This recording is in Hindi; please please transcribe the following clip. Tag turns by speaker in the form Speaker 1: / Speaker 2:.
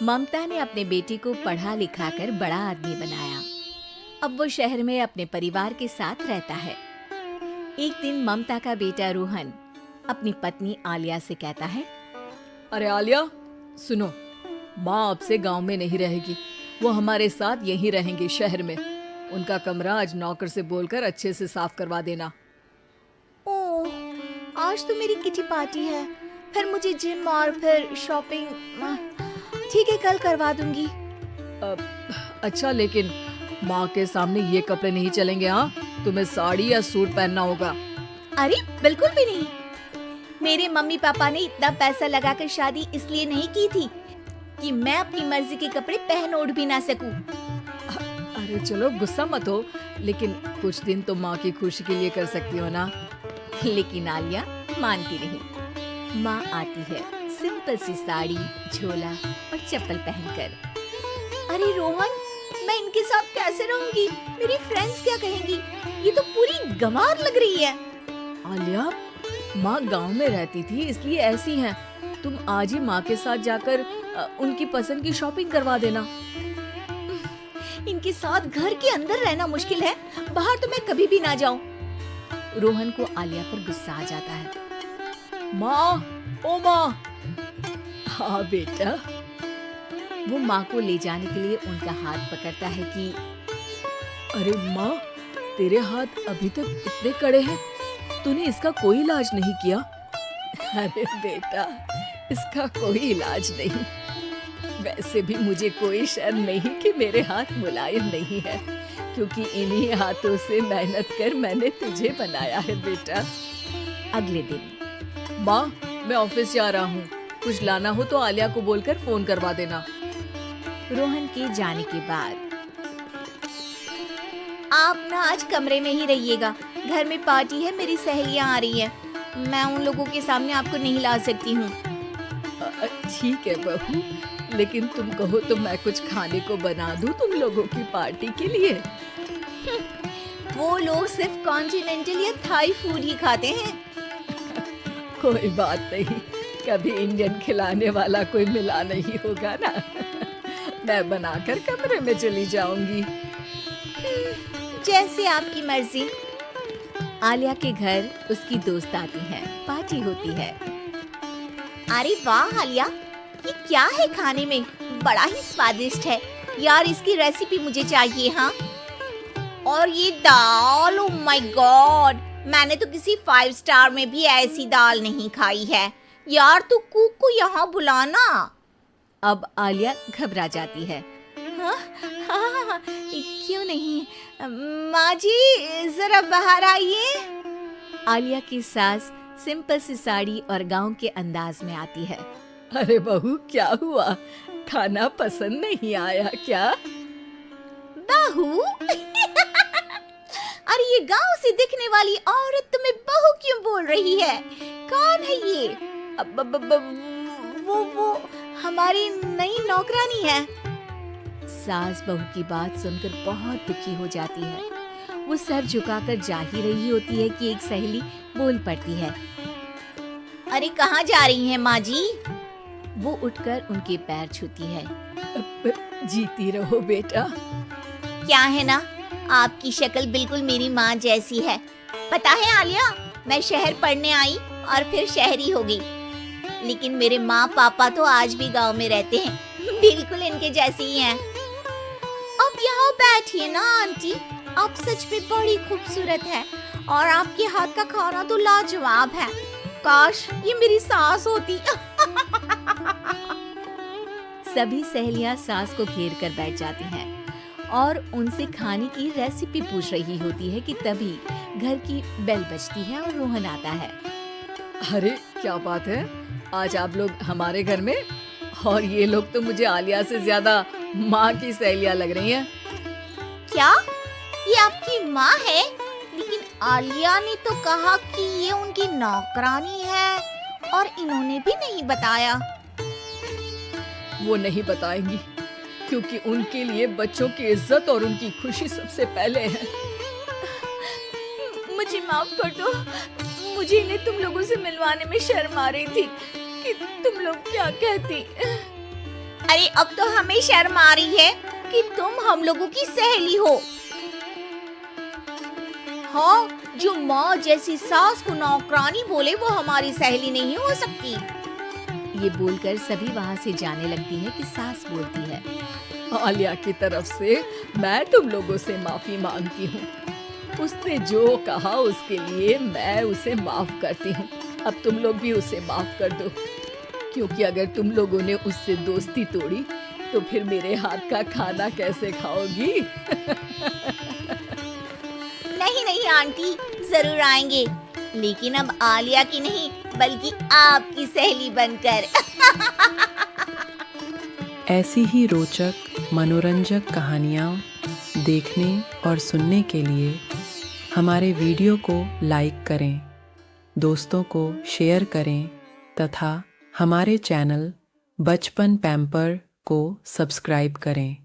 Speaker 1: ममता ने अपने बेटे को पढ़ा लिखा कर बड़ा आदमी बनाया। अब वो शहर में अपने परिवार के साथ रहता है। एक दिन ममता का बेटा रोहन अपनी पत्नी आलिया से कहता है,
Speaker 2: अरे आलिया सुनो, माँ अब से गांव में नहीं रहेगी, वो हमारे साथ यहीं रहेंगी शहर में। उनका कमरा आज नौकर से बोलकर अच्छे से साफ करवा देना।
Speaker 1: ओह, आज तो मेरी किटी पार्टी है, फिर मुझे जिम और फिर शॉपिंग। ठीक है, कल करवा दूंगी।
Speaker 2: अच्छा, लेकिन माँ के सामने ये कपड़े नहीं चलेंगे। हाँ, तुम्हें साड़ी या सूट पहनना होगा।
Speaker 1: अरे बिल्कुल भी नहीं। मेरे मम्मी पापा ने इतना पैसा लगाकर शादी इसलिए नहीं की थी कि मैं अपनी मर्जी के कपड़े पहन ओढ़ भी ना सकूं।
Speaker 2: अरे चलो, गुस्सा मत हो, लेकिन कुछ दिन तो माँ की खुशी के लिए कर सकती हो ना।
Speaker 1: लेकिन आलिया मानती नहीं। माँ आती है सिंपल सी साड़ी, झोला और चप्पल पहनकर। अरे रोहन, मैं इनके साथ कैसे रहूंगी? मेरी फ्रेंड्स क्या कहेंगी? ये तो पूरी गंवार लग रही है।
Speaker 2: आलिया, माँ गांव में रहती थी इसलिए ऐसी हैं। तुम आज ही माँ के साथ जाकर उनकी पसंद की शॉपिंग करवा देना।
Speaker 1: इनके साथ घर के अंदर रहना मुश्किल है, बाहर तो मैं कभी भी ना जाऊं। रोहन को आलिया पर गुस्सा आ जाता है।
Speaker 2: माँ, ओ माँ। हाँ बेटा।
Speaker 1: वो माँ को ले जाने के लिए उनका हाथ पकड़ता है कि
Speaker 2: अरे माँ, तेरे हाथ अभी तक इतने कड़े हैं, तूने इसका कोई इलाज नहीं किया? अरे बेटा, इसका कोई इलाज नहीं। वैसे भी मुझे कोई शर्म नहीं कि मेरे हाथ मुलायम नहीं है, क्योंकि इन्हीं हाथों से मेहनत कर मैंने तुझे बनाया है बेटा।
Speaker 1: अगले दिन,
Speaker 2: माँ, मैं ऑफिस जा रहा हूँ, कुछ लाना हो तो आलिया को बोलकर फोन करवा देना।
Speaker 1: रोहन के जाने के बाद, आप ना आज कमरे में ही रहिएगा, घर में पार्टी है, मेरी सहेलियां आ रही हैं, मैं उन लोगों के सामने आपको नहीं ला सकती हूँ।
Speaker 2: ठीक है बहू, लेकिन तुम कहो तो मैं कुछ खाने को बना दूं तुम लोगों की पार्टी के लिए।
Speaker 1: वो लोग सिर्फ कॉन्टिनेंटल या थाई फूड ही खाते हैं।
Speaker 2: कोई बात नहीं, कभी इंडियन खिलाने वाला कोई मिला नहीं होगा ना। मैं बनाकर कमरे में चली जाऊंगी।
Speaker 1: जैसे आपकी मर्जी। आलिया के घर उसकी दोस्त आती है, पार्टी होती है। अरे वाह आलिया, ये क्या है खाने में? बड़ा ही स्वादिष्ट है यार, इसकी रेसिपी मुझे चाहिए। हाँ, और ये दाल, ओ माय गॉड, मैंने तो किसी 5 स्टार में भी ऐसी दाल नहीं खाई है यार। तू कुक को यहाँ बुलाना। अब आलिया घबरा जाती है। हाँ, हाँ, क्यों नहीं? माँ जी जरा बाहर आइए। आलिया की सास सिंपल सी साड़ी और गांव के अंदाज में आती है।
Speaker 2: अरे बहू, क्या हुआ? खाना पसंद नहीं आया क्या?
Speaker 1: बहू? अरे ये गांव से दिखने वाली औरत तुम्हें बहू क्यों बोल रही है? कौन है ये? वो हमारी नई नौकरानी है। सास बहू की बात सुनकर बहुत दुखी हो जाती है। वो सर झुकाकर जा ही रही होती है कि एक सहेली बोल पड़ती है। अरे कहाँ जा रही हैं माँ जी? वो उठकर उनके पैर छूती है।
Speaker 2: जीती रहो बेटा।
Speaker 1: क्या है ना, आपकी शक्ल बिल्कुल मेरी माँ जैसी है। पता है आलिया, मैं शहर पढ़ने आई और फिर शहरी हो गई, लेकिन मेरे माँ पापा तो आज भी गांव में रहते हैं, बिल्कुल इनके जैसे ही हैं। अब यहाँ बैठिए ना आंटी, आप सच में बड़ी खूबसूरत है और आपके हाथ का खाना तो लाजवाब है। काश ये मेरी सास होती। सभी सहेलियां सास को घेर कर बैठ जाती हैं और उनसे खाने की रेसिपी पूछ रही होती है कि तभी घर की बेल बजती है और रोहन आता है।
Speaker 2: अरे क्या बात है, आज आप लोग हमारे घर में? और ये लोग तो मुझे आलिया से ज्यादा माँ की सहेलियां लग रही हैं।
Speaker 1: क्या ये आपकी माँ है? लेकिन आलिया ने तो कहा कि ये उनकी नौकरानी है और इन्होंने भी नहीं बताया।
Speaker 2: वो नहीं बताएंगी, क्योंकि उनके लिए बच्चों की इज्जत और उनकी खुशी सबसे पहले है।
Speaker 1: मुझे माफ कर दो, मुझे इन्हें तुम लोगों से मिलवाने में शर्म आ रही थी कि तुम लोग क्या कहती। अरे अब तो हमें शर्म आ रही है कि तुम हम लोगों की सहेली हो। हाँ, जो माँ जैसी सास को नौकरानी बोले वो हमारी सहेली नहीं हो सकती। ये बोलकर सभी वहाँ से जाने लगती है कि सास बोलती है,
Speaker 2: आलिया की तरफ से मैं तुम लोगों से माफी मांगती हूँ। उसने जो कहा उसके लिए मैं उसे माफ करती हूँ। अब तुम लोग भी उसे माफ कर दो, क्योंकि अगर तुम लोगों ने उससे दोस्ती तोड़ी तो फिर मेरे हाथ का खाना कैसे खाओगी?
Speaker 1: नहीं नहीं आंटी, जरूर आएंगे, लेकिन अब आलिया की नहीं बल्कि आपकी सहेली बनकर।
Speaker 3: ऐसी ही रोचक मनोरंजक कहानियाँ देखने और सुनने के लिए हमारे वीडियो को लाइक करें, दोस्तों को शेयर करें तथा हमारे चैनल बचपन पैम्पर को सब्सक्राइब करें।